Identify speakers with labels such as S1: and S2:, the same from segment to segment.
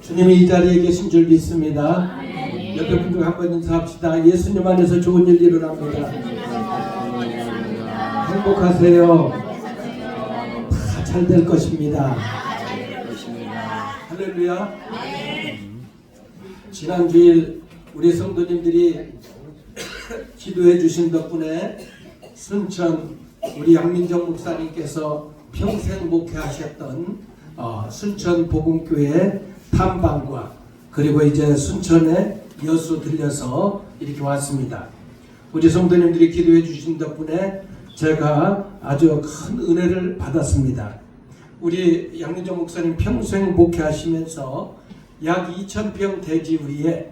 S1: 주님이 이 자리에 계신 줄 믿습니다. 옆에 분들 한번 인사합시다. 예수님 안에서 좋은 일 일어납니다. 행복하세요. 다 잘 될 것입니다. 할렐루야. 지난 주일 우리 성도님들이 기도해 주신 덕분에 순천 우리 양민정 목사님께서 평생 목회하셨던 순천 복음교회 탐방과 그리고 이제 순천에 여수 들려서 이렇게 왔습니다. 우리 성도님들이 기도해 주신 덕분에 제가 아주 큰 은혜를 받았습니다. 우리 양민정 목사님 평생 목회하시면서 약 2,000평 대지 위에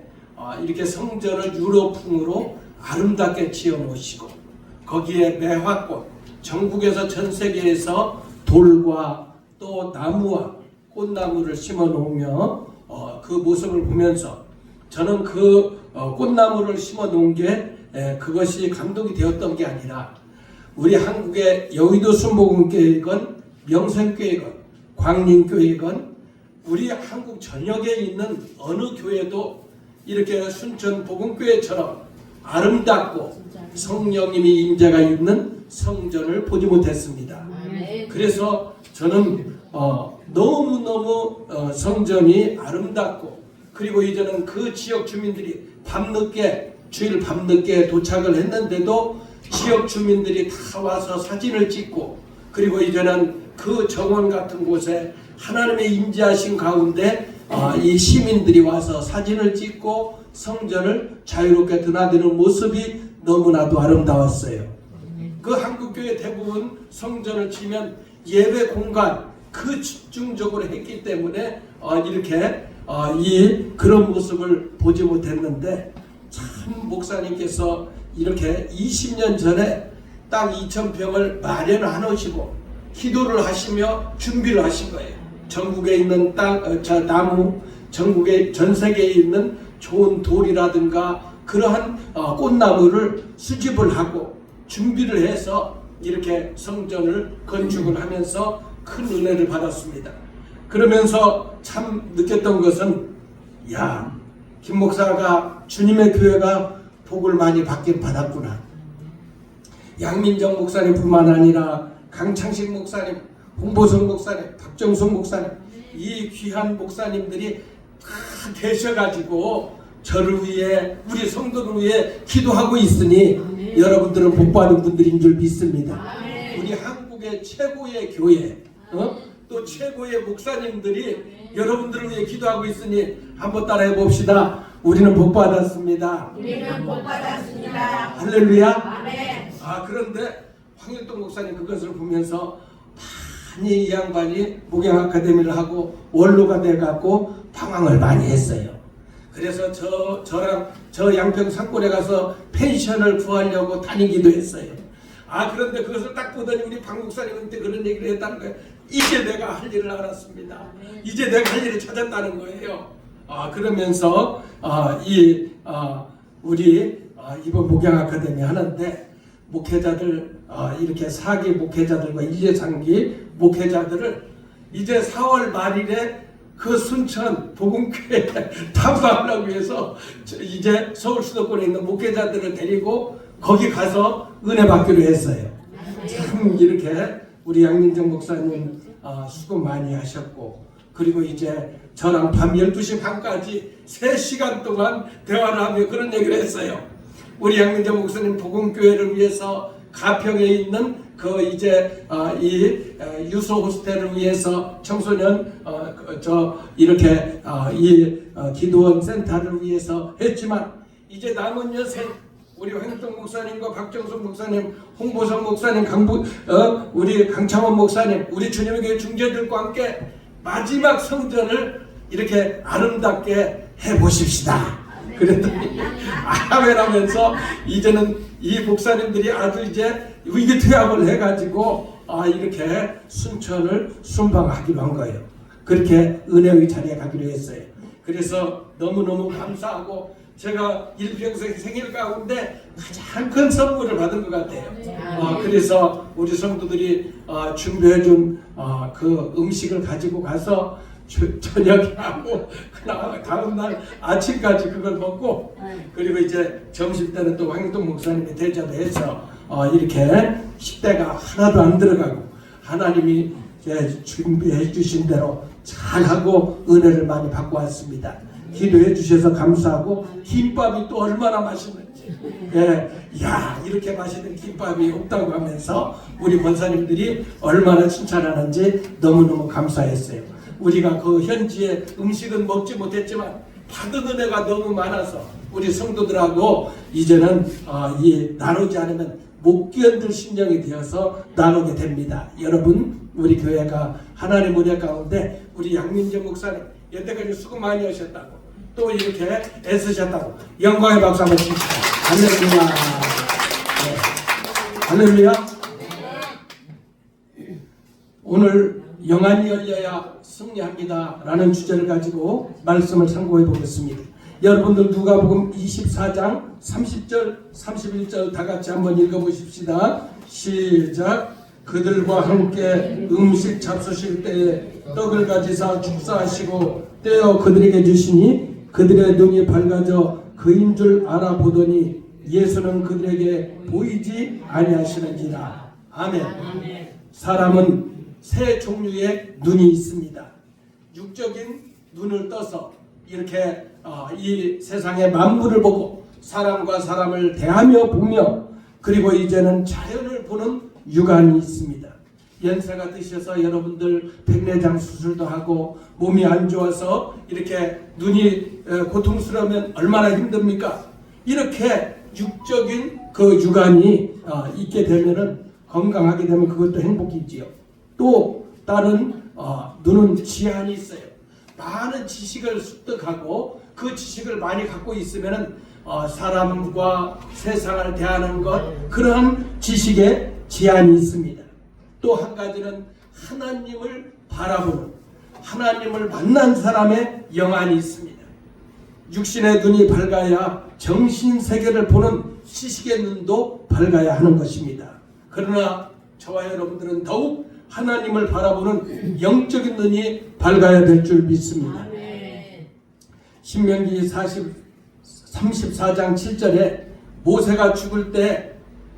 S1: 이렇게 성전을 유로풍으로 아름답게 지어 놓으시고 거기에 매화꽃, 전국에서 전 세계에서 돌과 또 나무와 꽃나무를 심어 놓으며 그 모습을 보면서 저는 그 꽃나무를 심어 놓은 게 그것이 감동이 되었던 게 아니라 우리 한국의 여의도 순복음교회건 명성교회건 광림교회건 우리 한국 전역에 있는 어느 교회도 이렇게 순천 복음교회처럼 아름답고 성령님이 임재가 있는 성전을 보지 못했습니다. 그래서 저는 너무너무 성전이 아름답고 그리고 이제는 그 지역 주민들이 밤늦게 주일 밤늦게 도착을 했는데도 지역 주민들이 다 와서 사진을 찍고 그리고 이제는 그 정원 같은 곳에 하나님의 임재하신 가운데 이 시민들이 와서 사진을 찍고 성전을 자유롭게 드나드는 모습이 너무나도 아름다웠어요. 그 한국교회 대부분 성전을 치면 예배 공간 그 집중적으로 했기 때문에 이렇게 그런 모습을 보지 못했는데 참 목사님께서 이렇게 20년 전에 땅 2,000평을 마련해 놓으시고 기도를 하시며 준비를 하신 거예요. 전국에 있는 나무, 전국에 전 세계에 있는 좋은 돌이라든가 그러한 꽃나무를 수집을 하고 준비를 해서 이렇게 성전을 건축을 하면서 큰 은혜를 받았습니다. 그러면서 참 느꼈던 것은 김 목사가 주님의 교회가 복을 많이 받긴 받았구나. 양민정 목사님뿐만 아니라 강창식 목사님, 홍보성 목사님, 박정숙 목사님 이 귀한 목사님들이 다 계셔가지고 저를 위해 우리 성도를 위해 기도하고 있으니 여러분들은 복받은 분들인 줄 믿습니다. 우리 한국의 최고의 교회 또 최고의 목사님들이 여러분들을 위해 기도하고 있으니 한번 따라해 봅시다. 우리는 복받았습니다.
S2: 우리는 복받았습니다.
S1: 할렐루야.
S2: 아멘.
S1: 그런데 황일동 목사님 그것을 보면서 많이 이 양반이 목양 아카데미를 하고 원로가 돼갖고 방황을 많이 했어요. 그래서 저랑 저 양평 산골에 가서 펜션을 구하려고 다니기도 했어요. 그런데 그것을 딱 보더니 우리 박 목사님한테 그런 얘기를 했다는 거예요. 이제 내가 할 일을 알았습니다. 이제 내가 할 일을 찾았다는 거예요. 그러면서 우리 이번 목양 아카데미 하는데 목회자들 이렇게 4기 목회자들과 1, 2, 3기 목회자들을 이제 4월 말일에 그 순천 복음교회 탐방하기 위해서 이제 서울 수도권에 있는 목회자들을 데리고 거기 가서 은혜 받기로 했어요. 참 이렇게 우리 양민정 목사님 수고 많이 하셨고 그리고 이제 저랑 밤 12시 반까지 3시간 동안 대화를 하며 그런 얘기를 했어요. 우리 양민정 목사님 복음교회를 위해서 가평에 있는 그 이제 이 유소 호스텔을 위해서 청소년 이렇게 기도원 센터를 위해서 했지만 이제 남은 여생 우리 황일동 목사님과 박정숙 목사님, 홍보성 목사님, 우리 강창원 목사님, 우리 주님의 교회 중재들과 함께 마지막 성전을 이렇게 아름답게 해보십시다. 그랬더니 아멘하면서 이제는 이 목사님들이 아주 이제 위기투합을 해가지고 이렇게 순천을 순방하기로 한 거예요. 그렇게 은혜의 자리에 가기로 했어요. 그래서 너무너무 감사하고 제가 일평생 생일 가운데 가장 큰 선물을 받은 것 같아요. 그래서 우리 성도들이 준비해준 그 음식을 가지고 가서 저녁에 하고 그날 다음 날 아침까지 그걸 먹고 그리고 이제 점심 때는 또 황희동 목사님이 대접해서 이렇게 식대가 하나도 안 들어가고 하나님이 준비해 주신 대로 잘하고 은혜를 많이 받고 왔습니다. 기도해 주셔서 감사하고 김밥이 또 얼마나 맛있는지 야 이렇게 맛있는 김밥이 없다고 하면서 우리 권사님들이 얼마나 칭찬하는지 너무너무 감사했어요. 우리가 그 현지의 음식은 먹지 못했지만 받은 은혜가 너무 많아서 우리 성도들하고 이제는 이 나누지 않으면 못 견딜 심령이 되어서 나누게 됩니다. 여러분 우리 교회가 하나님 은혜 가운데 우리 양민정 목사님 여태까지 수고 많이 하셨다고 또 이렇게 애쓰셨다고 영광의 박수 한번 칩시다. 할렐루야. 할렐루야. 오늘 영안이 열려야 승리합니다 라는 주제를 가지고 말씀을 상고해 보겠습니다. 여러분들 누가복음 24장 30절 31절 다 같이 한번 읽어보십시다. 시작. 그들과 함께 음식 잡수실 때에 떡을 가지사 축사하시고 떼어 그들에게 주시니 그들의 눈이 밝아져 그인 줄 알아보더니 예수는 그들에게 보이지 아니하시는지라. 아멘. 사람은 세 종류의 눈이 있습니다. 육적인 눈을 떠서 이렇게 이 세상의 만물을 보고 사람과 사람을 대하며 보며 그리고 이제는 자연을 보는 육안이 있습니다. 연세가 드셔서 여러분들 백내장 수술도 하고 몸이 안 좋아서 이렇게 눈이 고통스러우면 얼마나 힘듭니까? 이렇게 육적인 그 육안이 있게 되면은 건강하게 되면 그것도 행복이지요. 또 다른 눈은 지안이 있어요. 많은 지식을 습득하고 그 지식을 많이 갖고 있으면은 사람과 세상을 대하는 것 그러한 지식에 지안이 있습니다. 또 한 가지는 하나님을 바라보는 하나님을 만난 사람의 영안이 있습니다. 육신의 눈이 밝아야 정신 세계를 보는 지식의 눈도 밝아야 하는 것입니다. 그러나 저와 여러분들은 더욱 하나님을 바라보는 영적인 눈이 밝아야 될 줄 믿습니다. 신명기 34장 7절에 모세가 죽을 때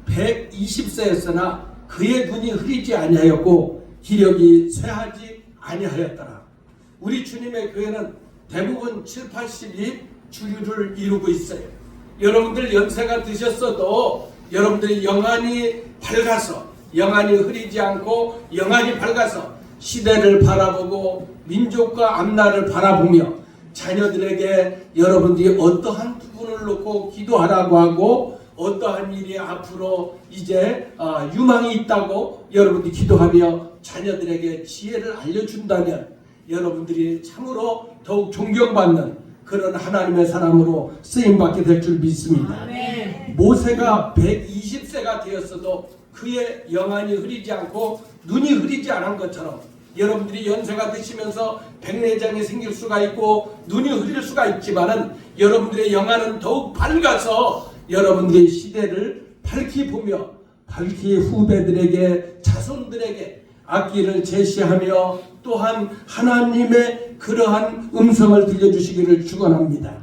S1: 120세였으나 그의 눈이 흐리지 아니하였고 기력이 쇠하지 아니하였더라. 우리 주님의 교회는 대부분 7, 80이 주류를 이루고 있어요. 여러분들 연세가 드셨어도 여러분들이 영안이 밝아서 영안이 흐리지 않고 영안이 밝아서 시대를 바라보고 민족과 앞날을 바라보며 자녀들에게 여러분들이 어떠한 부분을 놓고 기도하라고 하고 어떠한 일이 앞으로 이제 유망이 있다고 여러분들이 기도하며 자녀들에게 지혜를 알려준다면 여러분들이 참으로 더욱 존경받는 그런 하나님의 사람으로 쓰임받게 될 줄 믿습니다. 아멘. 모세가 120세가 되었어도 그의 영안이 흐리지 않고 눈이 흐리지 않은 것처럼 여러분들이 연세가 드시면서 백내장이 생길 수가 있고 눈이 흐릴 수가 있지만은 여러분들의 영안은 더욱 밝아서 여러분들의 시대를 밝히 보며 밝히 후배들에게 자손들에게 앞길을 제시하며 또한 하나님의 그러한 음성을 들려주시기를 축원합니다.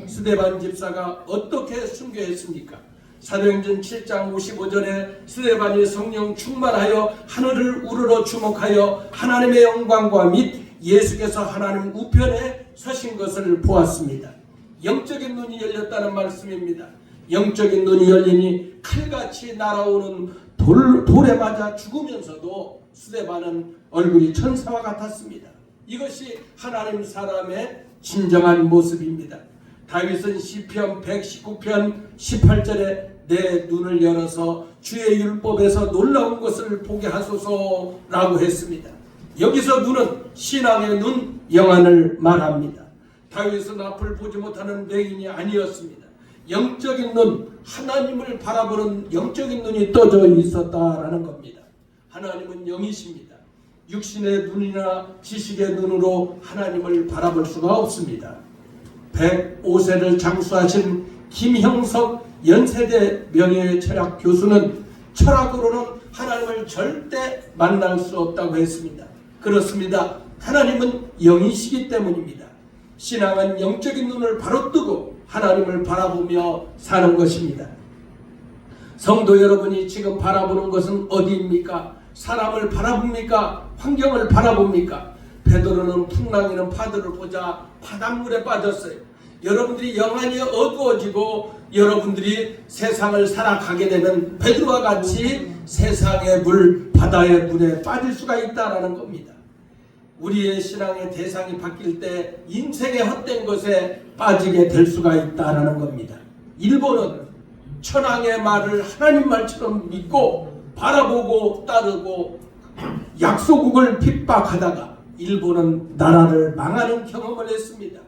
S1: 스데반 집사가 어떻게 순교했습니까? 사도행전 7장 55절에 스데반이 성령 충만하여 하늘을 우러러 주목하여 하나님의 영광과 및 예수께서 하나님 우편에 서신 것을 보았습니다. 영적인 눈이 열렸다는 말씀입니다. 영적인 눈이 열리니 칼같이 날아오는 돌에 맞아 죽으면서도 스데반은 얼굴이 천사와 같았습니다. 이것이 하나님 사람의 진정한 모습입니다. 다윗은 시편 119편 18절에 내 눈을 열어서 주의 율법에서 놀라운 것을 보게 하소서라고 했습니다. 여기서 눈은 신앙의 눈, 영안을 말합니다. 다윗은 앞을 보지 못하는 맹인이 아니었습니다. 영적인 눈, 하나님을 바라보는 영적인 눈이 떠져 있었다라는 겁니다. 하나님은 영이십니다. 육신의 눈이나 지식의 눈으로 하나님을 바라볼 수가 없습니다. 105세를 장수하신 김형석 연세대 명예철학 교수는 철학으로는 하나님을 절대 만날 수 없다고 했습니다. 그렇습니다. 하나님은 영이시기 때문입니다. 신앙은 영적인 눈을 바로 뜨고 하나님을 바라보며 사는 것입니다. 성도 여러분이 지금 바라보는 것은 어디입니까? 사람을 바라봅니까? 환경을 바라봅니까? 베드로는 풍랑이는 파도를 보자 바닷물에 빠졌어요. 여러분들이 영안이 어두워지고 여러분들이 세상을 살아가게 되면 베드로와 같이 세상의 물, 바다의 물에 빠질 수가 있다는 겁니다. 우리의 신앙의 대상이 바뀔 때 인생의 헛된 것에 빠지게 될 수가 있다는 겁니다. 일본은 천황의 말을 하나님 말처럼 믿고 바라보고 따르고 약소국을 핍박하다가 일본은 나라를 망하는 경험을 했습니다.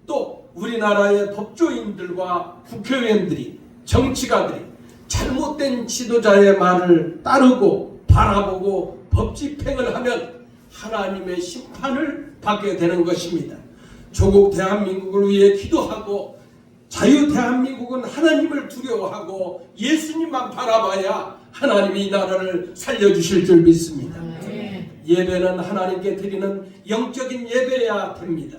S1: 또 우리나라의 법조인들과 국회의원들이 정치가들이 잘못된 지도자의 말을 따르고 바라보고 법 집행을 하면 하나님의 심판을 받게 되는 것입니다. 조국 대한민국을 위해 기도하고 자유 대한민국은 하나님을 두려워하고 예수님만 바라봐야 하나님이 이 나라를 살려주실 줄 믿습니다. 예배는 하나님께 드리는 영적인 예배여야 됩니다.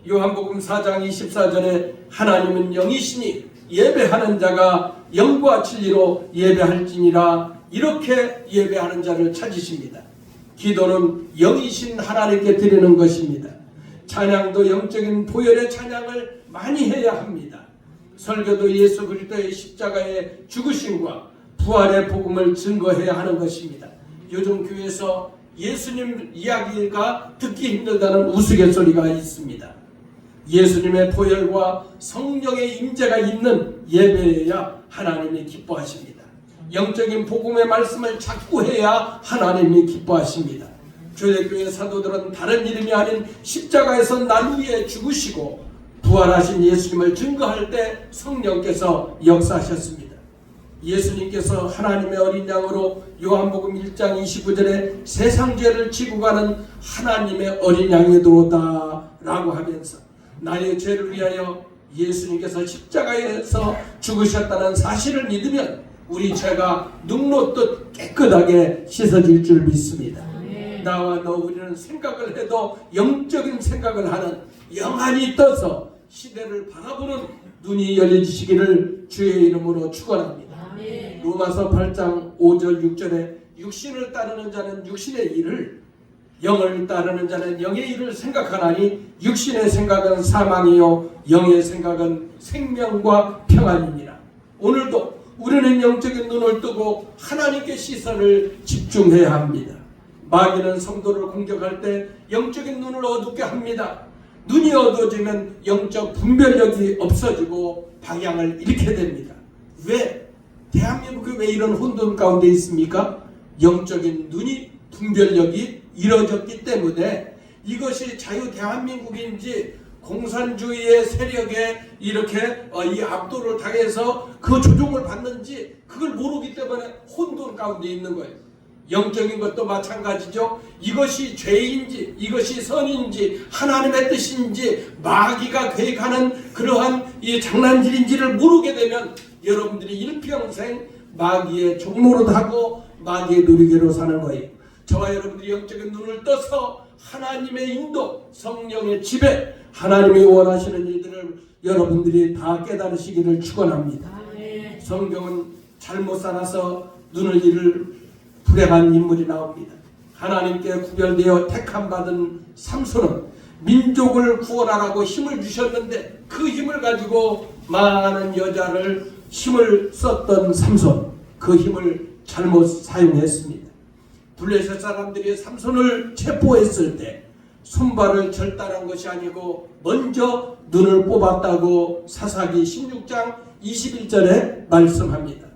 S1: 요한복음 4장 24절에 하나님은 영이시니 예배하는 자가 영과 진리로 예배할지니라, 이렇게 예배하는 자를 찾으십니다. 기도는 영이신 하나님께 드리는 것입니다. 찬양도 영적인 보혈의 찬양을 많이 해야 합니다. 설교도 예수 그리스도의 십자가의 죽으심과 부활의 복음을 증거해야 하는 것입니다. 요즘 교회에서 예수님 이야기가 듣기 힘들다는 우스갯소리가 있습니다. 예수님의 보혈과 성령의 임재가 있는 예배여야 하나님이 기뻐하십니다. 영적인 복음의 말씀을 자꾸 해야 하나님이 기뻐하십니다. 초대교회 사도들은 다른 이름이 아닌 십자가에서 날 위해 죽으시고 부활하신 예수님을 증거할 때 성령께서 역사하셨습니다. 예수님께서 하나님의 어린 양으로 요한복음 1장 29절에 세상 죄를 지고 가는 하나님의 어린 양이도다 라고 하면서 나의 죄를 위하여 예수님께서 십자가에서 죽으셨다는 사실을 믿으면 우리 죄가 눈놓듯 깨끗하게 씻어질 줄 믿습니다. 나와 너 우리는 생각을 해도 영적인 생각을 하는 영안이 떠서 시대를 바라보는 눈이 열려지시기를 주의 이름으로 축원합니다. 로마서 8장 5절 6절에 육신을 따르는 자는 육신의 일을, 영을 따르는 자는 영의 일을 생각하나니 육신의 생각은 사망이요 영의 생각은 생명과 평안이니라. 오늘도 우리는 영적인 눈을 뜨고 하나님께 시선을 집중해야 합니다. 마귀는 성도를 공격할 때 영적인 눈을 어둡게 합니다. 눈이 어두워지면 영적 분별력이 없어지고 방향을 잃게 됩니다. 왜? 대한민국이 왜 이런 혼돈 가운데 있습니까? 영적인 눈이 분별력이 이뤄졌기 때문에. 이것이 자유 대한민국인지 공산주의의 세력에 이렇게 이 압도를 당해서 그 조종을 받는지 그걸 모르기 때문에 혼돈 가운데 있는 거예요. 영적인 것도 마찬가지죠. 이것이 죄인지 이것이 선인지 하나님의 뜻인지 마귀가 계획하는 그러한 이 장난질인지를 모르게 되면 여러분들이 일평생 마귀의 종노릇하고 마귀의 누리개로 사는 거예요. 저와 여러분들이 영적인 눈을 떠서 하나님의 인도, 성령의 지배, 하나님이 원하시는 일들을 여러분들이 다 깨달으시기를 축원합니다. 성경은 잘못 살아서 눈을 잃을 불행한 인물이 나옵니다. 하나님께 구별되어 택함받은 삼손은 민족을 구원하라고 힘을 주셨는데 그 힘을 가지고 많은 여자를 힘을 썼던 삼손, 그 힘을 잘못 사용했습니다. 블레셋 사람들이 삼손을 체포했을 때 손발을 절단한 것이 아니고 먼저 눈을 뽑았다고 사사기 16장 21절에 말씀합니다.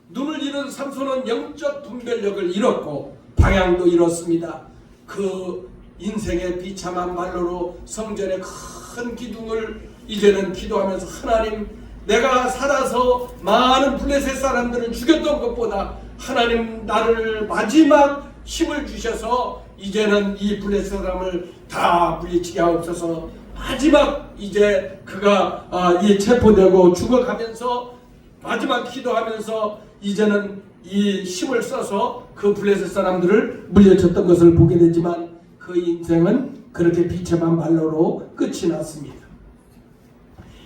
S1: 눈을 잃은 삼손은 영적 분별력을 잃었고 방향도 잃었습니다. 그 인생의 비참한 말로로 성전의 큰 기둥을 이제는 기도하면서 하나님, 내가 살아서 많은 블레셋 사람들을 죽였던 것보다 하나님 나를 마지막 힘을 주셔서 이제는 이 블레셋 사람을 다 물리치게 하옵소서. 마지막 이제 그가 이 체포되고 죽어가면서 마지막 기도하면서 이제는 이 힘을 써서 그 블레셋 사람들을 물려쳤던 것을 보게 되지만 그 인생은 그렇게 비참한 말로로 끝이 났습니다.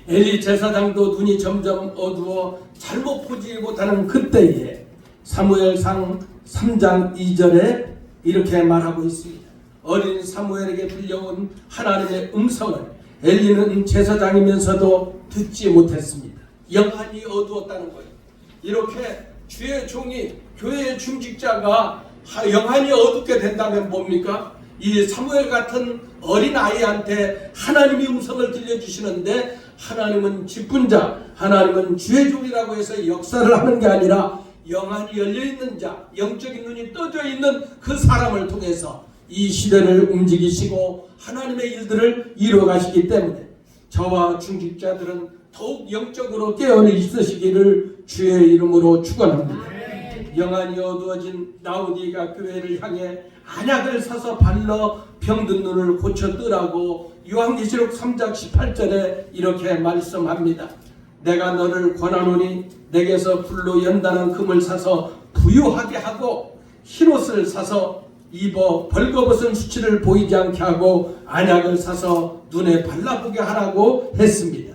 S1: 엘리 제사장도 눈이 점점 어두워 잘못 보지 못하는 그때에 사무엘상 3장 2절에 이렇게 말하고 있습니다. 어린 사무엘에게 들려온 하나님의 음성을 엘리는 제사장이면서도 듣지 못했습니다. 영안이 어두웠다는 거예요. 이렇게 주의 종이 교회의 중직자가 영안이 어둡게 된다면 뭡니까? 이 사무엘 같은 어린 아이한테 하나님이 음성을 들려주시는데 하나님은 직분자, 하나님은 주의 종이라고 해서 역사를 하는 게 아니라 영안이 열려있는 자, 영적인 눈이 떠져 있는 그 사람을 통해서 이 시대를 움직이시고 하나님의 일들을 이루어가시기 때문에 저와 중직자들은 더욱 영적으로 깨어있으시기를 있으시기를 주의 이름으로 축원합니다. 영안이 어두워진 라우디가 교회를 향해 안약을 사서 발라 병든 눈을 고쳐 뜨라고 요한계시록 3장 18절에 이렇게 말씀합니다. 내가 너를 권하노니 내게서 불로 연단한 금을 사서 부유하게 하고 흰옷을 사서 입어 벌거벗은 수치를 보이지 않게 하고 안약을 사서 눈에 발라보게 하라고 했습니다.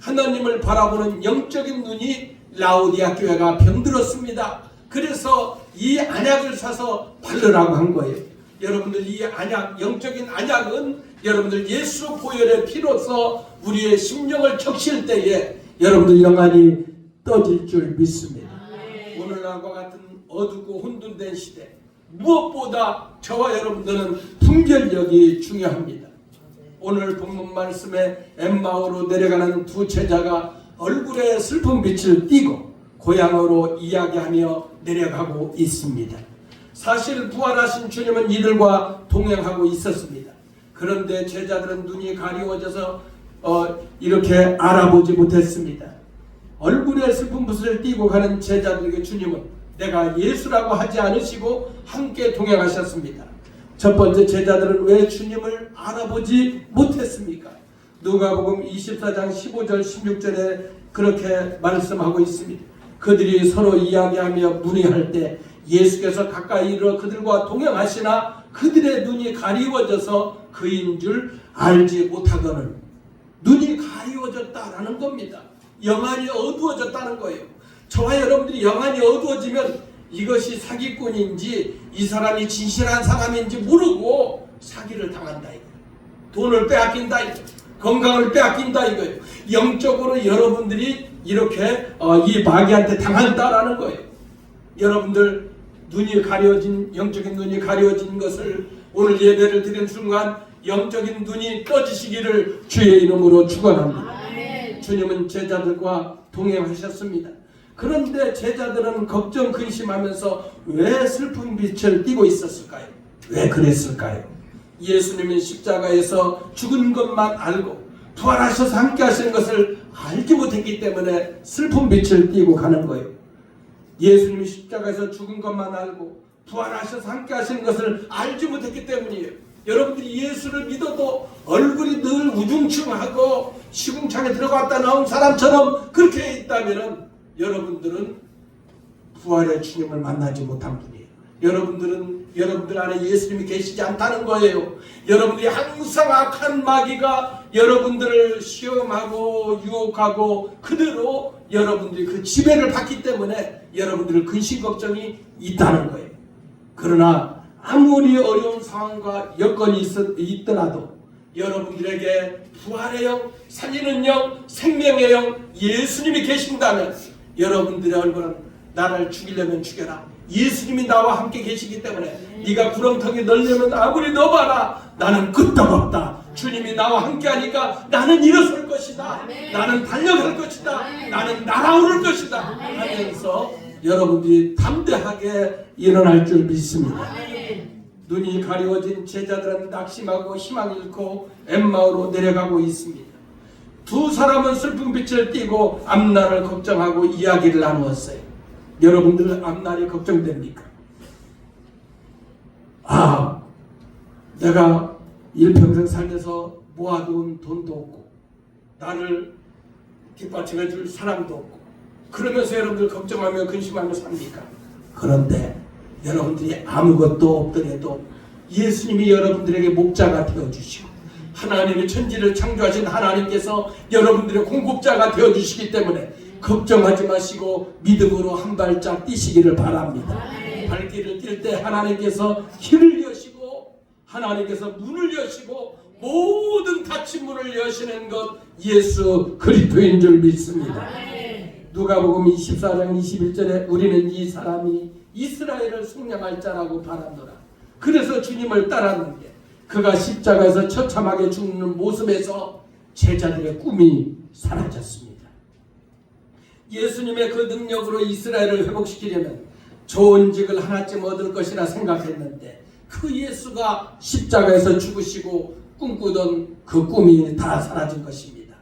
S1: 하나님을 바라보는 영적인 눈이 라우디아 교회가 병들었습니다. 그래서 이 안약을 사서 바르라고 한 거예요. 여러분들 이 안약, 영적인 안약은 여러분들 예수 보혈의 피로서 우리의 심령을 적실 때에 여러분들 영안이 떠질 줄 믿습니다. 오늘날과 같은 어둡고 혼돈된 시대, 무엇보다 저와 여러분들은 분별력이 중요합니다. 오늘 본문 말씀에 엠마오로 내려가는 두 제자가 얼굴에 슬픈 빛을 띠고 고향으로 이야기하며 내려가고 있습니다. 사실 부활하신 주님은 이들과 동행하고 있었습니다. 그런데 제자들은 눈이 가리워져서 이렇게 알아보지 못했습니다. 얼굴에 슬픈 빛을 띠고 가는 제자들에게 주님은 내가 예수라고 하지 않으시고 함께 동행하셨습니다. 첫 번째, 제자들은 왜 주님을 알아보지 못했습니까? 누가복음 24장 15절 16절에 그렇게 말씀하고 있습니다. 그들이 서로 이야기하며 문의할 때 예수께서 가까이 이르러 그들과 동행하시나 그들의 눈이 가리워져서 그인 줄 알지 못하거늘. 눈이 가리워졌다라는 겁니다. 영안이 어두워졌다는 거예요. 저와 여러분들이 영안이 어두워지면 이것이 사기꾼인지 이 사람이 진실한 사람인지 모르고 사기를 당한다 이거예요. 돈을 빼앗긴다 이거예요. 건강을 빼앗긴다 이거예요. 영적으로 여러분들이 이렇게 이 마귀한테 당한다라는 거예요. 여러분들 눈이 가려진, 영적인 눈이 가려진 것을 오늘 예배를 드린 순간 영적인 눈이 떠지시기를 주의 이름으로 축원합니다. 주님은 제자들과 동행하셨습니다. 그런데 제자들은 걱정 근심하면서 왜 슬픈 빛을 띠고 있었을까요? 왜 그랬을까요? 예수님은 십자가에서 죽은 것만 알고 부활하셔서 함께 하시는 것을 알지 못했기 때문에 슬픈 빛을 띠고 가는 거예요. 예수님이 십자가에서 죽은 것만 알고 부활하셔서 함께 하시는 것을 알지 못했기 때문이에요. 여러분들이 예수를 믿어도 얼굴이 늘 우중충하고 시궁창에 들어갔다 나온 사람처럼 그렇게 있다면 여러분들은 부활의 주님을 만나지 못한 분이에요. 여러분들 안에 예수님이 계시지 않다는 거예요. 여러분들이 항상 악한 마귀가 여러분들을 시험하고 유혹하고 그대로 여러분들이 그 지배를 받기 때문에 여러분들의 근심 걱정이 있다는 거예요. 그러나 아무리 어려운 상황과 여건이 있더라도 여러분들에게 부활의 영, 살리는 영, 생명의 영 예수님이 계신다면 여러분들의 얼굴은 나를 죽이려면 죽여라. 예수님이 나와 함께 계시기 때문에 네가 구렁텅이 넣으려면 아무리 넣어봐라. 나는 끄떡없다. 주님이 나와 함께 하니까 나는 일어설 것이다. 나는 달려갈 것이다. 나는 날아오를 것이다. 하면서 여러분들이 담대하게 일어날 줄 믿습니다. 눈이 가려워진 제자들은 낙심하고 희망 잃고 엠마오로 내려가고 있습니다. 두 사람은 슬픈 빛을 띠고 앞날을 걱정하고 이야기를 나누었어요. 여러분들은 앞날이 걱정됩니까? 내가 일평생 살면서 모아둔 돈도 없고 나를 뒷받침해 줄 사람도 없고 그러면서 여러분들 걱정하며 근심하며 삽니까? 그런데 여러분들이 아무것도 없더라도 예수님이 여러분들에게 목자가 되어주시고 하나님의 천지를 창조하신 하나님께서 여러분들의 공급자가 되어주시기 때문에 걱정하지 마시고 믿음으로 한 발짝 뛰시기를 바랍니다. 발길을 뛸 때 하나님께서 길을 여시고 하나님께서 문을 여시고 모든 닫힌 문을 여시는 것 예수 그리스도인 줄 믿습니다. 누가복음 24장 21절에 우리는 이 사람이 이스라엘을 속량할 자라고 바라노라. 그래서 주님을 따랐는데 그가 십자가에서 처참하게 죽는 모습에서 제자들의 꿈이 사라졌습니다. 예수님의 그 능력으로 이스라엘을 회복시키려면 좋은 직을 하나쯤 얻을 것이라 생각했는데 그 예수가 십자가에서 죽으시고 꿈꾸던 그 꿈이 다 사라진 것입니다.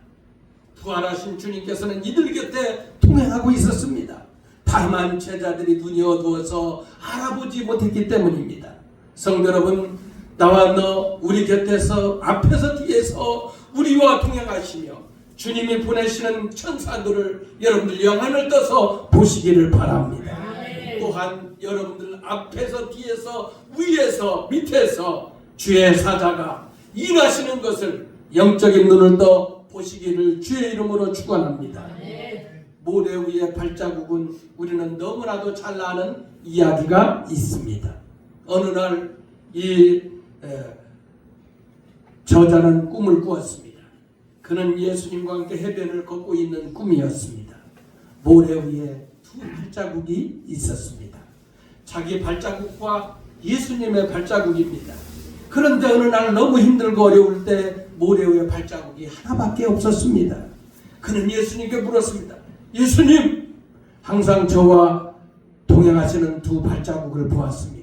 S1: 부활하신 주님께서는 이들 곁에 동행하고 있었습니다. 다만 제자들이 눈이 어두워서 알아보지 못했기 때문입니다. 성도 여러분, 나와 너 우리 곁에서 앞에서 뒤에서 우리와 동행하시며 주님이 보내시는 천사들을 여러분들 영안을 떠서 보시기를 바랍니다. 또한 여러분들 앞에서 뒤에서 위에서 밑에서 주의 사자가 일하시는 것을 영적인 눈을 떠 보시기를 주의 이름으로 축원합니다. 모래 위의 발자국은 우리는 너무나도 잘 아는 이야기가 있습니다. 어느 날 이 저자는 꿈을 꾸었습니다. 그는 예수님과 함께 해변을 걷고 있는 꿈이었습니다. 모래 위에 두 발자국이 있었습니다. 자기 발자국과 예수님의 발자국입니다. 그런데 어느 날 너무 힘들고 어려울 때 모래 위에 발자국이 하나밖에 없었습니다. 그는 예수님께 물었습니다. 예수님, 항상 저와 동행하시는 두 발자국을 보았습니다.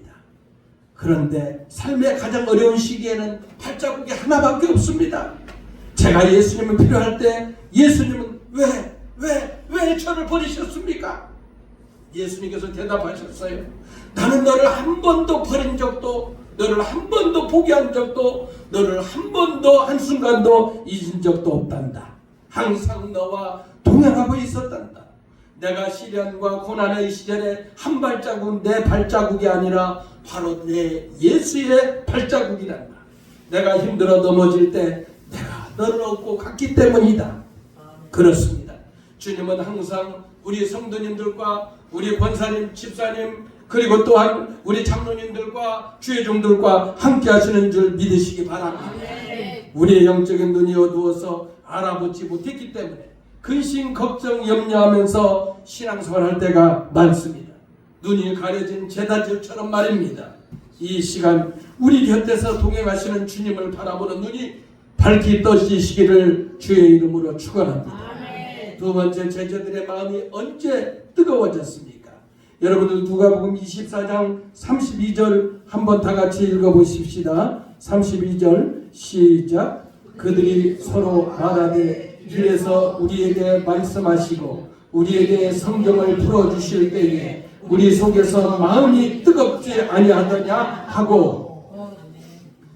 S1: 그런데 삶의 가장 어려운 시기에는 발자국이 하나밖에 없습니다. 제가 예수님을 필요할 때 예수님은 왜 저를 버리셨습니까? 예수님께서 대답하셨어요. 나는 너를 한 번도 버린 적도 너를 한 번도 포기한 적도 너를 한 번도 한순간도 잊은 적도 없단다. 항상 너와 동행하고 있었단다. 내가 시련과 고난의 시절에 한 발자국 내 발자국이 아니라 바로 내 예수의 발자국이란다. 내가 힘들어 넘어질 때 내가 너를 얻고 갔기 때문이다. 그렇습니다. 주님은 항상 우리 성도님들과 우리 권사님, 집사님 그리고 또한 우리 장로님들과 주의 종들과 함께 하시는 줄 믿으시기 바랍니다. 우리의 영적인 눈이 어두워서 알아보지 못했기 때문에 근심, 걱정, 염려하면서 신앙생활할 때가 많습니다. 눈이 가려진 제자들처럼 말입니다. 이 시간 우리 곁에서 동행하시는 주님을 바라보는 눈이 밝게 떠지시기를 주의 이름으로 축원합니다. 두 번째, 제자들의 마음이 언제 뜨거워졌습니까? 여러분들 누가복음 24장 32절 한번 다 같이 읽어보십시다. 32절 시작. 그들이 서로 말하되 주께서 우리에게 말씀하시고 우리에게 성경을 풀어주실 때에 우리 속에서 마음이 뜨겁지 아니하더냐 하고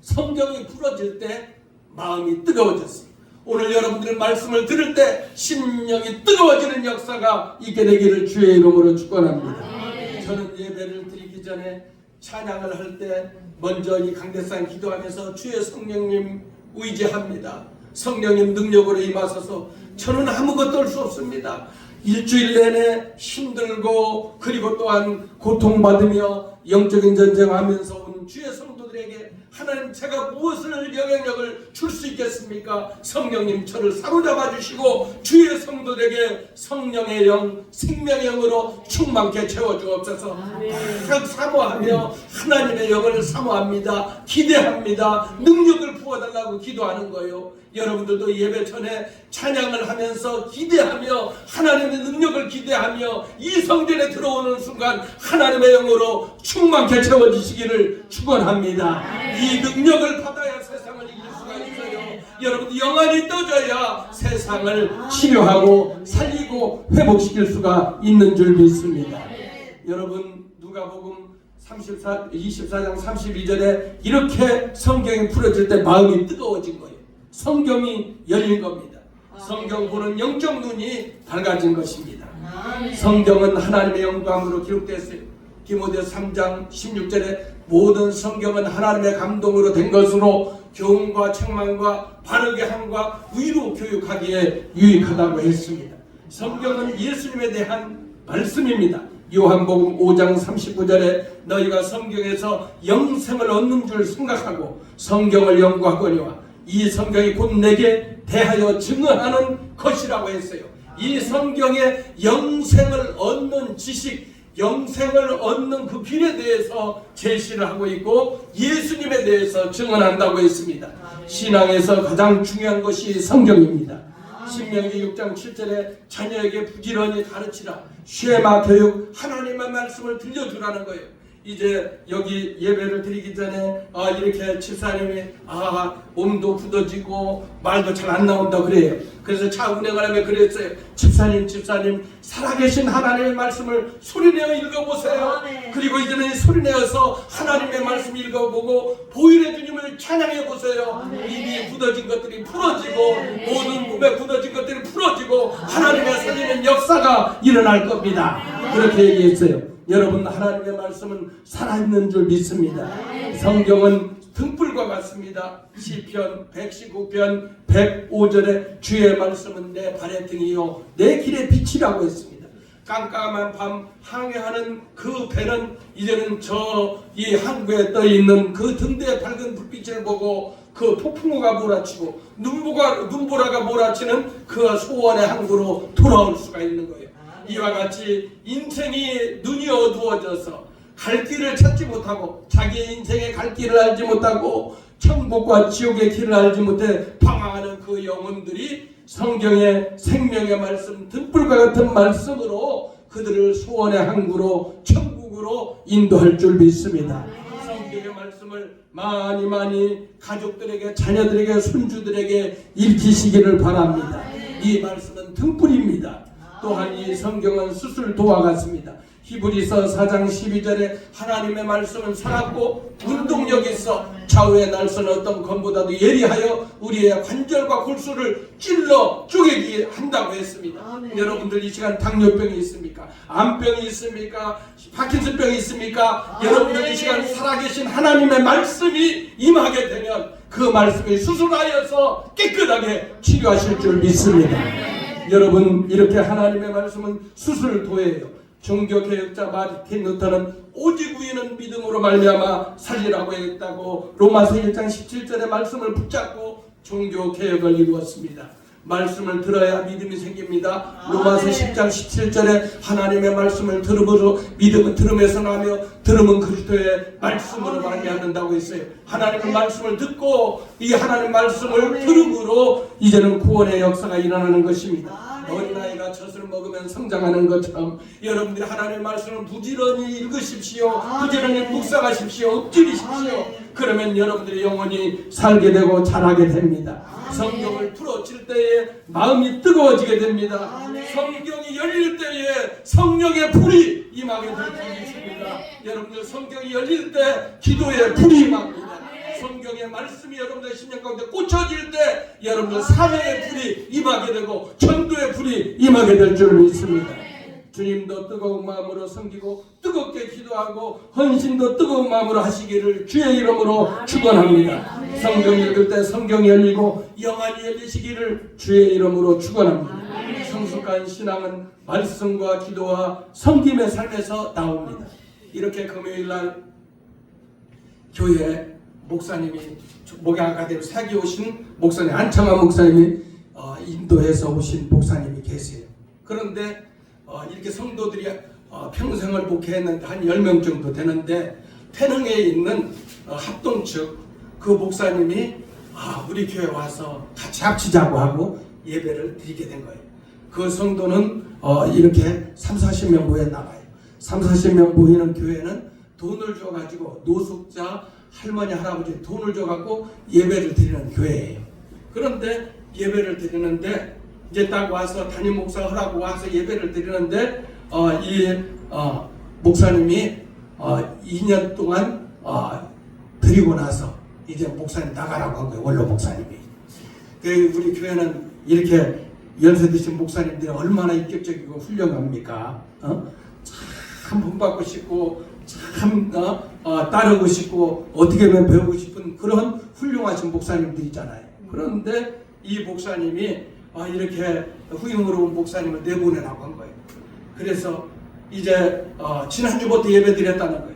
S1: 성경이 풀어질 때 마음이 뜨거워졌습니다. 오늘 여러분들의 말씀을 들을 때 심령이 뜨거워지는 역사가 있게 되기를 주의 이름으로 축원합니다. 저는 예배를 드리기 전에 찬양을 할 때 먼저 이 강대상 기도하면서 주의 성령님 의지합니다. 성령님 능력으로 임하소서. 저는 아무것도 할 수 없습니다. 일주일 내내 힘들고 그리고 또한 고통받으며 영적인 전쟁하면서 온 주의 성도들에게 하나님 제가 무엇을 영향력을 줄 수 있겠습니까? 성령님 저를 사로잡아 주시고 주의 성도들에게 성령의 영, 생명의 영으로 충만케 채워주옵소서. 막 사모하며 하나님의 영을 사모합니다. 기대합니다. 능력을 부어달라고 기도하는 거예요. 여러분들도 예배 전에 찬양을 하면서 기대하며 하나님의 능력을 기대하며 이 성전에 들어오는 순간 하나님의 영으로 충만케 채워주시기를 축원합니다. 이 능력을 받아야 세상을 이길 수가 있어요. 여러분 영안이 떠져야 세상을 치료하고 살리고 회복시킬 수가 있는 줄 믿습니다. 여러분 누가복음 24장 32절에 이렇게 성경이 풀어질 때 마음이 뜨거워진 거예요. 성경이 열린 겁니다. 성경 보는 영적 눈이 밝아진 것입니다. 성경은 하나님의 영광으로 기록됐어요. 디모데 3장 16절에 모든 성경은 하나님의 감동으로 된 것으로 교훈과 책망과 바르게 함과 의로 교육하기에 유익하다고 했습니다. 성경은 예수님에 대한 말씀입니다. 요한복음 5장 39절에 너희가 성경에서 영생을 얻는 줄 생각하고 성경을 연구하거니와 이 성경이 곧 내게 대하여 증언하는 것이라고 했어요. 이 성경에 영생을 얻는 지식, 영생을 얻는 그 길에 대해서 제시를 하고 있고 예수님에 대해서 증언한다고 했습니다. 신앙에서 가장 중요한 것이 성경입니다. 신명기 6장 7절에 자녀에게 부지런히 가르치라. 쉐마 교육, 하나님의 말씀을 들려주라는 거예요. 이제 여기 예배를 드리기 전에 이렇게 집사님이 몸도 굳어지고 말도 잘 안 나온다 그래요. 그래서 차 운행을 하며 그랬어요. 집사님 살아계신 하나님의 말씀을 소리내어 읽어보세요. 그리고 이제는 소리내어서 하나님의 말씀 읽어보고 보일의 주님을 찬양해 보세요. 입이 굳어진 것들이 풀어지고 모든 몸에 굳어진 것들이 풀어지고 하나님의 살리는 역사가 일어날 겁니다. 그렇게 얘기했어요. 여러분, 하나님의 말씀은 살아있는 줄 믿습니다. 성경은 등불과 같습니다. 시편 119편 105절에 주의 말씀은 내 발의 등이요 내 길의 빛이라고 했습니다. 깜깜한 밤 항해하는 그 배는 이제는 이 항구에 떠있는 그 등대의 밝은 불빛을 보고 그 폭풍우가 몰아치고 눈보라가 몰아치는 그 소원의 항구로 돌아올 수가 있는 거예요. 이와 같이 인생이 눈이 어두워져서 갈 길을 찾지 못하고 자기의 인생의 갈 길을 알지 못하고 천국과 지옥의 길을 알지 못해 방황하는 그 영혼들이 성경의 생명의 말씀, 등불과 같은 말씀으로 그들을 소원의 항구로 천국으로 인도할 줄 믿습니다. 성경의 말씀을 많이 가족들에게, 자녀들에게, 손주들에게 읽히시기를 바랍니다. 이 말씀은 등불입니다. 또한 이 성경은 수술도와 같습니다. 히브리서 4장 12절에 하나님의 말씀은 살았고 운동력이 있어 좌우의 날선 어떤 검보다도 예리하여 우리의 관절과 골수를 찔러 쪼개게 한다고 했습니다. 여러분들 이 시간 당뇨병이 있습니까? 암병이 있습니까? 파킨슨병이 있습니까? 여러분들 이 시간 살아계신 하나님의 말씀이 임하게 되면 그 말씀이 수술하여서 깨끗하게 치료하실 줄 믿습니다. 여러분, 이렇게 하나님의 말씀은 수술도예요. 종교개혁자 마르틴 루터는 오직 우리는 믿음으로 말미암아 살리라고 했다고 로마서 1장 17절의 말씀을 붙잡고 종교개혁을 이루었습니다. 말씀을 들어야 믿음이 생깁니다. 로마서 10장 17절에 하나님의 말씀을 들음으로 믿음은 들음에서 나며 들음은 그리스도의 말씀으로 말미암는다고 했어요. 하나님의 말씀을 듣고 이 하나님의 말씀을 들음으로 이제는 구원의 역사가 일어나는 것입니다. 어린아이가 젖을 먹으면 성장하는 것처럼 여러분들이 하나님의 말씀을 부지런히 읽으십시오. 부지런히 묵상하십시오. 엎드리십시오. 그러면 여러분들이 영원히 살게 되고 자라게 됩니다. 성경을 풀어질 때에 마음이 뜨거워지게 됩니다. 성경이 열릴 때에 성령의 불이 임하게 될 줄이 있습니다. 여러분들 성경이 열릴 때 기도의 불이 임합니다. 성경의 말씀이 여러분들의 심령 가운데 꽂혀질 때 여러분들 사명의 불이 임하게 되고 전도의 불이 임하게 될 줄 믿습니다. 주님도 뜨거운 마음으로 섬기고 뜨겁게 기도하고 헌신도 뜨거운 마음으로 하시기를 주의 이름으로 축원합니다. 성경 읽을 때 성경이 열리고 영안이 열리시기를 주의 이름으로 축원합니다. 성숙한 신앙은 말씀과 기도와 섬김의 삶에서 나옵니다. 이렇게 금요일날 교회 목사님이 목양아카데미 사기 오신 목사님 안창환 목사님이 인도에서 오신 목사님이 계세요. 그런데 이렇게 성도들이 평생을 목회했는데 한 10명 정도 되는데 태릉에 있는 합동 측 그 목사님이 우리 교회 와서 같이 합치자고 하고 예배를 드리게 된 거예요. 그 성도는 이렇게 30-40명 모여 나가요. 30-40명 모이는 교회는 돈을 줘가지고 노숙자 할머니 할아버지 돈을 줘갖고 예배를 드리는 교회예요. 그런데 예배를 드리는데 이제 딱 와서 담임 목사 하라고 와서 예배를 드리는데 목사님이 2년 동안 드리고 나서 이제 목사님 나가라고 한 거예요. 원로 목사님이. 우리 교회는 이렇게 연세 드신 목사님들이 얼마나 인격적이고 훌륭합니까? 참 본받고 싶고 참 따르고 싶고 어떻게 보면 배우고 싶은 그런 훌륭하신 목사님들이잖아요. 그런데 이 목사님이 이렇게 후임으로 온 목사님을 내보내라고 한 거예요. 그래서 이제 지난주부터 예배 드렸다는 거예요.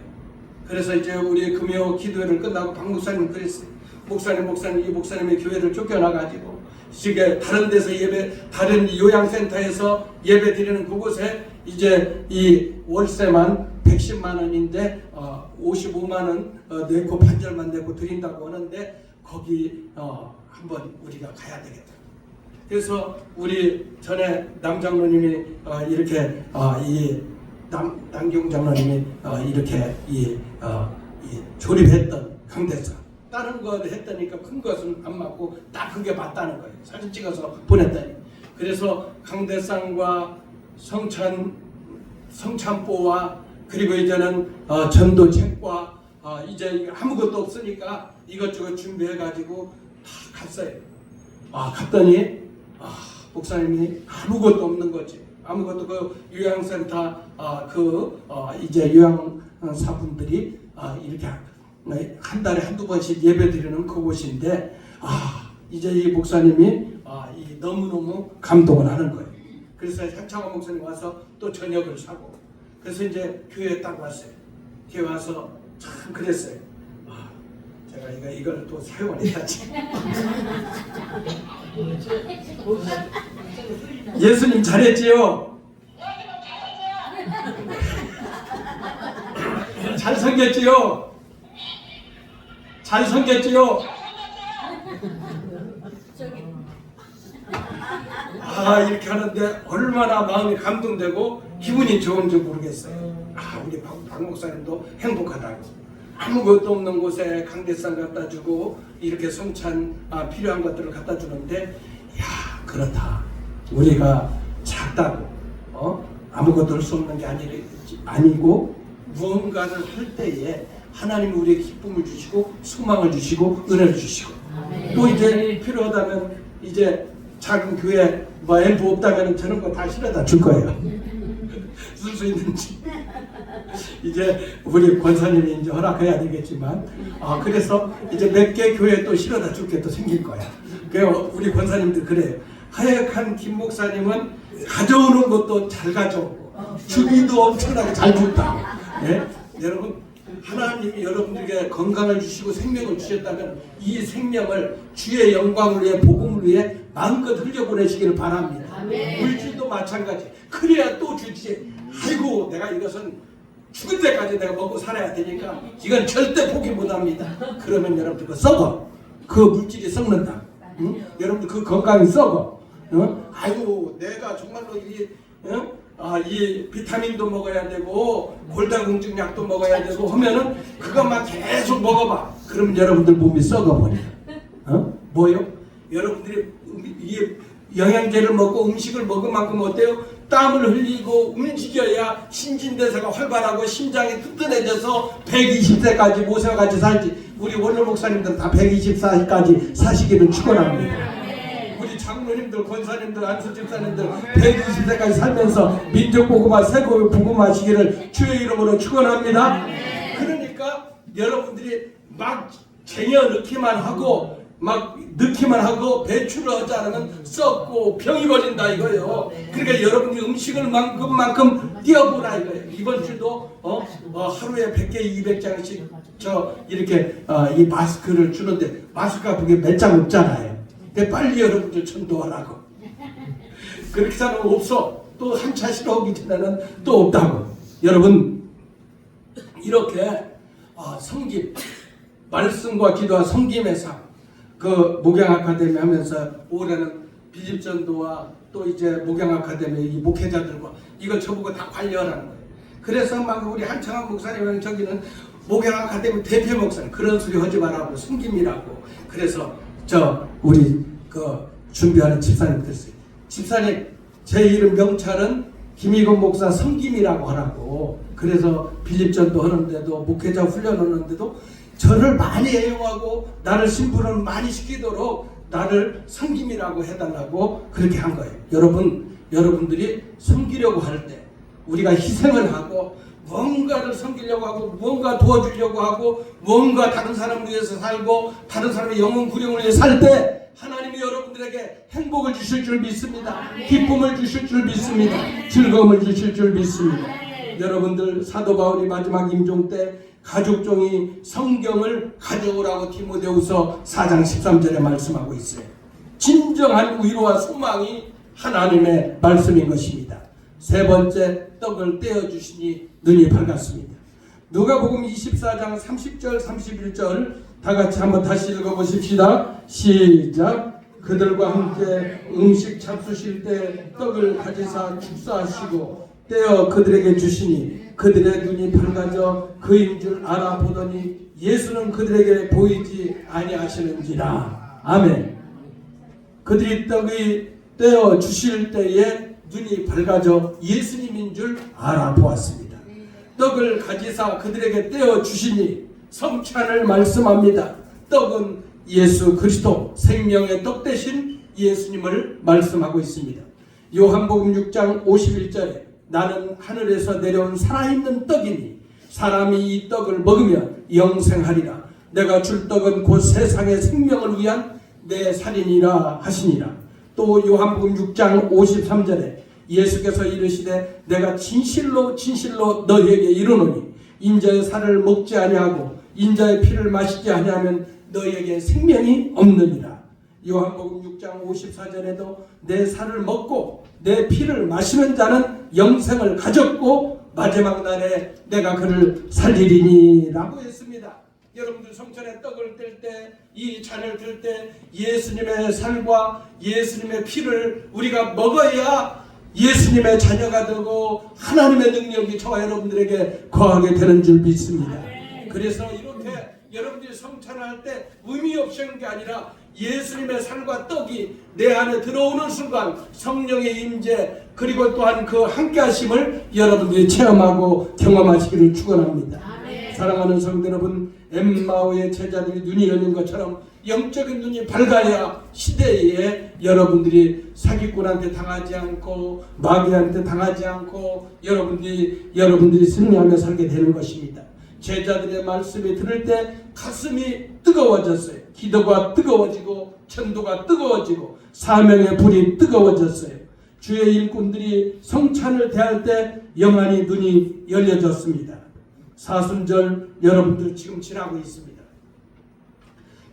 S1: 그래서 이제 우리 금요 기도회를 끝나고 박 목사님 그랬어요. 목사님 이 목사님의 교회를 쫓겨나가지고 지금 다른 데서 다른 요양센터에서 예배 드리는 그곳에 이제 이 월세만 110만 원인데 55만 원 내고 반절만 내고 드린다고 하는데 거기 한번 우리가 가야 되겠다. 그래서 우리 전에 남 장로님이 이렇게 이 남경 장로님이 이렇게 이 조립했던 강대상 다른 거를 했다니까 큰 것은 안 맞고 딱 그게 맞다는 거예요. 사진 찍어서 보냈더니. 그래서 강대상과 성찬보와 그리고 이제는 전도책과 이제 아무것도 없으니까 이것저것 준비해가지고 다 갔어요. 갔더니 목사님이 아무것도 없는 거지. 아무것도 그 요양센터 이제 요양사분들이 이렇게 한 달에 한두 번씩 예배 드리는 그곳인데 이제 이 목사님이 너무너무 감동을 하는 거예요. 그래서 향창원 목사님 와서 또 저녁을 사고 그래서 이제 교회에 딱 왔어요. 교회 와서 참 그랬어요. 제가 이걸 또 사용을 해야지. 예수님 잘했지요? 잘 섬겼지요? 잘 섬겼지요? 이렇게 하는데 얼마나 마음이 감동되고 기분이 좋은지 모르겠어요. 우리 박 목사님도 행복하다고. 아무것도 없는 곳에 강대상 갖다 주고 이렇게 성찬 필요한 것들을 갖다 주는데 그렇다. 우리가 작다고 아무것도 할 수 없는 게 아니고 무언가를 할 때에 하나님이 우리에게 기쁨을 주시고 소망을 주시고 은혜를 주시고 또 이제 필요하다면 이제 작은 교회 앨범 없다면 저런 거 다 실어다 줄 거예요. 쓸 수 있는지 이제 우리 권사님이 이제 허락해야 되겠지만 그래서 이제 몇 개 교회 또 실어다 줄 게 또 생길 거야. 그래서 우리 권사님들 그래요. 하역한 김 목사님은 가져오는 것도 잘 가져오고 주기도 엄청나게 잘 준다. 여러분 하나님이 여러분들에게 건강을 주시고 생명을 주셨다면 이 생명을 주의 영광을 위해 복음을 위해 마음껏 흘려보내시기를 바랍니다. 물질도 마찬가지. 그래야 또 주지. 아이고 내가 이것은 죽을 때까지 내가 먹고 살아야 되니까 이건 절대 포기 못합니다. 그러면 여러분들 그거 썩어. 그 물질이 썩는다. 응? 여러분들 그 건강이 썩어. 아이고 내가 정말로 이 비타민도 먹어야 되고 골다공증 약도 먹어야 되고 하면은 그것만 계속 먹어봐. 그럼 여러분들 몸이 썩어버려. 뭐요? 여러분들이 이 영양제를 먹고 음식을 먹은 만큼 어때요? 땀을 흘리고 움직여야 신진대사가 활발하고 심장이 튼튼해져서 120세까지 모세와같이 살지. 우리 원로 목사님들은 다 124세까지 사시기를 축원합니다. 우리 장로님들, 권사님들, 안수 집사님들 120세까지 살면서 민족복음화, 세고복음화시기를 주의 이름으로 축원합니다. 그러니까 여러분들이 막 쟁여 넣기만 하고 막 넣기만 하고 배출을 하지 않으면 썩고 병이 걸린다 이거예요. 그러니까 여러분들이 음식을 만큼 띄워보라 이거예요. 이번 주도 하루에 100개, 200장씩 이렇게 이 마스크를 주는데 마스크가 그게 몇 장 없잖아요. 근데 빨리 여러분들 전도하라고. 그렇게 사람 없어. 또 한 차씩 오기 전에는 또 없다고. 여러분 이렇게 섬김, 말씀과 기도와 섬김의 삶. 그 목양 아카데미 하면서 올해는 비집전도와 또 이제 목양 아카데미 이 목회자들과 이거 저보고 다 관리하라는 거예요. 그래서 막 우리 한창한 목사님은 저기는 목양 아카데미 대표 목사님 그런 소리 하지 말라고 섬김이라고. 그래서 우리 그 준비하는 집사님 그랬어요. 집사님 제 이름 명찰은 김희건 목사 섬김이라고 하라고. 그래서 빌립전도 하는데도 목회자 훈련하는데도 저를 많이 애용하고 나를 신분을 많이 시키도록 나를 섬김이라고 해달라고 그렇게 한 거예요. 여러분들이 섬기려고 할 때 우리가 희생을 하고 뭔가를 섬기려고 하고 뭔가 도와주려고 하고 뭔가 다른 사람을 위해서 살고 다른 사람의 영혼 구령을 위해 살 때 하나님이 여러분들에게 행복을 주실 줄 믿습니다. 기쁨을 주실 줄 믿습니다. 즐거움을 주실 줄 믿습니다. 여러분들 사도 바울이 마지막 임종 때 가죽종이 성경을 가져오라고 디모데후서 4장 13절에 말씀하고 있어요. 진정한 위로와 소망이 하나님의 말씀인 것입니다. 세 번째, 떡을 떼어주시니 눈이 밝았습니다. 누가복음 24장 30절 31절 다 같이 한번 다시 읽어보십시다. 시작. 그들과 함께 음식 잡수실 때 떡을 가지사 축사하시고 떼어 그들에게 주시니 그들의 눈이 밝아져 그인 줄 알아보더니 예수는 그들에게 보이지 아니하시는지라. 아멘. 그들이 떡이 떼어 주실 때에 눈이 밝아져 예수님인 줄 알아보았습니다. 떡을 가지사 그들에게 떼어 주시니 성찬을 말씀합니다. 떡은 예수 그리스도 생명의 떡 대신 예수님을 말씀하고 있습니다. 요한복음 6장 51절에 나는 하늘에서 내려온 살아있는 떡이니 사람이 이 떡을 먹으면 영생하리라. 내가 줄 떡은 곧 세상의 생명을 위한 내 살이니라 하시니라. 또 요한복음 6장 53절에 예수께서 이르시되 내가 진실로 진실로 너희에게 이르노니 인자의 살을 먹지 아니하고 인자의 피를 마시지 아니하면 너희에게 생명이 없느니라. 요한복음 6장 54절에도 내 살을 먹고 내 피를 마시는 자는 영생을 가졌고 마지막 날에 내가 그를 살리리니 라고 했습니다. 여러분들 성찬의 떡을 뗄 때, 이 잔을 들 때 예수님의 살과 예수님의 피를 우리가 먹어야 예수님의 자녀가 되고 하나님의 능력이 저와 여러분들에게 거하게 되는 줄 믿습니다. 그래서 이렇게 여러분들이 성찬할 때 의미 없이 하는 게 아니라 예수님의 살과 떡이 내 안에 들어오는 순간 성령의 임재 그리고 또한 그 함께 하심을 여러분들이 체험하고 경험하시기를 축원합니다. 사랑하는 성도 여러분, 엠마오의 제자들이 눈이 열린 것처럼 영적인 눈이 밝아야 시대에 여러분들이 사기꾼한테 당하지 않고 마귀한테 당하지 않고 여러분들이 승리하며 살게 되는 것입니다. 제자들의 말씀을 들을 때 가슴이 뜨거워졌어요. 기도가 뜨거워지고 전도가 뜨거워지고 사명의 불이 뜨거워졌어요. 주의 일꾼들이 성찬을 대할 때 영안이 눈이 열려졌습니다. 사순절 여러분들 지금 지나고 있습니다.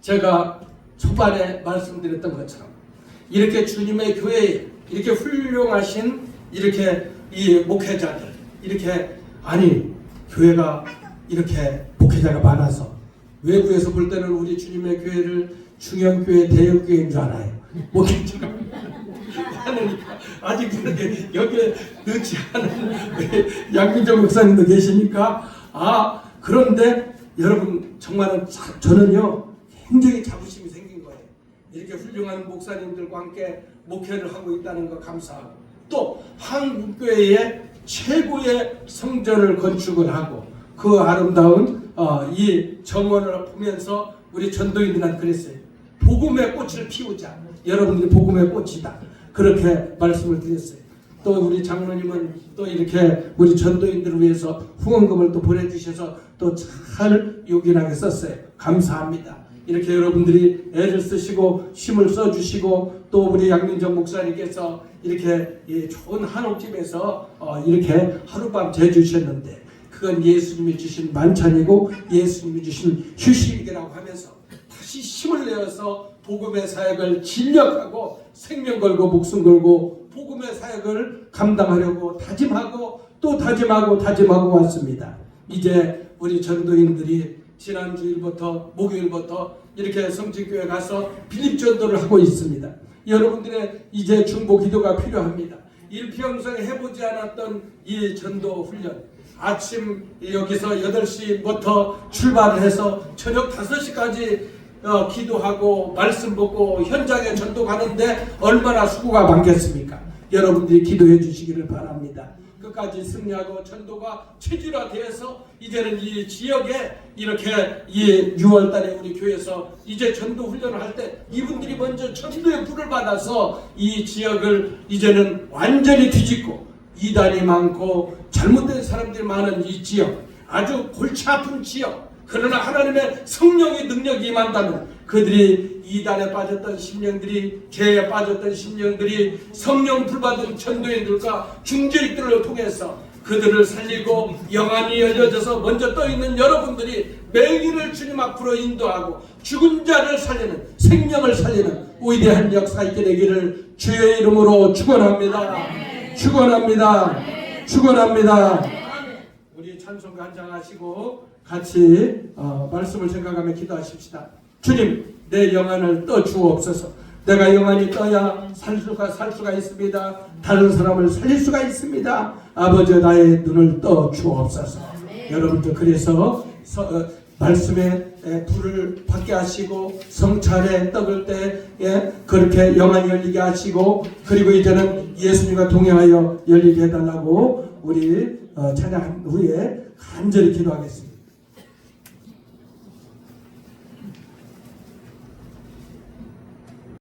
S1: 제가 초반에 말씀드렸던 것처럼 이렇게 주님의 교회에 이렇게 훌륭하신 이렇게 이 목회자들 이렇게 교회가 이렇게 목회자가 많아서 외부에서 볼 때는 우리 주님의 교회를 중형교회 대형교회인 줄 알아요. 목회자가 많으니까 아직 그렇게 여기에 넣지 않은 양민정 목사님도 계시니까 그런데 여러분 정말은 저는요 굉장히 자부심이 생긴 거예요. 이렇게 훌륭한 목사님들과 함께 목회를 하고 있다는 거 감사하고 또 한국교회의 최고의 성전을 건축을 하고 그 아름다운 이 정원을 보면서 우리 전도인들한테 그랬어요. 복음의 꽃을 피우자. 여러분들이 복음의 꽃이다. 그렇게 말씀을 드렸어요. 또 우리 장로님은 또 이렇게 우리 전도인들을 위해서 후원금을 또 보내주셔서 또 잘 요긴하게 썼어요. 감사합니다. 이렇게 여러분들이 애를 쓰시고 힘을 써주시고 또 우리 양민정 목사님께서 이렇게 좋은 한옥집에서 이렇게 하룻밤 재주셨는데 그건 예수님이 주신 만찬이고 예수님이 주신 휴식이라고 하면서 다시 힘을 내어서 복음의 사역을 진력하고 생명 걸고 목숨 걸고 복음의 사역을 감당하려고 다짐하고 또 다짐하고 왔습니다. 이제 우리 전도인들이 지난 주일부터 목요일부터 이렇게 성직교회 가서 빌립전도를 하고 있습니다. 여러분들의 이제 중보 기도가 필요합니다. 일평생 해보지 않았던 이 전도 훈련 아침 여기서 8시부터 출발을 해서 저녁 5시까지 기도하고 말씀 보고 현장에 전도 가는데 얼마나 수고가 많겠습니까? 여러분들이 기도해 주시기를 바랍니다. 끝까지 승리하고 전도가 체질화되어서 이제는 이 지역에 이렇게 이 6월달에 우리 교회에서 이제 전도 훈련을 할 때 이분들이 먼저 전도의 불을 받아서 이 지역을 이제는 완전히 뒤집고 이단이 많고 잘못된 사람들이 많은 이 지역, 아주 골치 아픈 지역, 그러나 하나님의 성령의 능력이 임한다면 그들이 이단에 빠졌던 심령들이, 죄에 빠졌던 심령들이 성령 불받은 전도인들과 중직들을 통해서 그들을 살리고 영안이 열려져서 먼저 떠있는 여러분들이 매일을 주님 앞으로 인도하고 죽은 자를 살리는, 생명을 살리는 위대한 역사 있게 되기를 주의 이름으로 축원합니다. 축원합니다. 축원합니다. 우리 찬송가 한 장 하시고 같이 말씀을 생각하며 기도하십시다. 주님, 내 영안을 떠 주옵소서. 내가 영안이 떠야 살 수가 있습니다. 다른 사람을 살릴 수가 있습니다. 아버지, 나의 눈을 떠 주옵소서. 여러분들 그래서 말씀에 불을 받게 하시고 성찬에 떡을 때 그렇게 영안이 열리게 하시고, 그리고 이제는 예수님과 동행하여 열리게 해달라고 우리 찬양 후에 간절히 기도하겠습니다.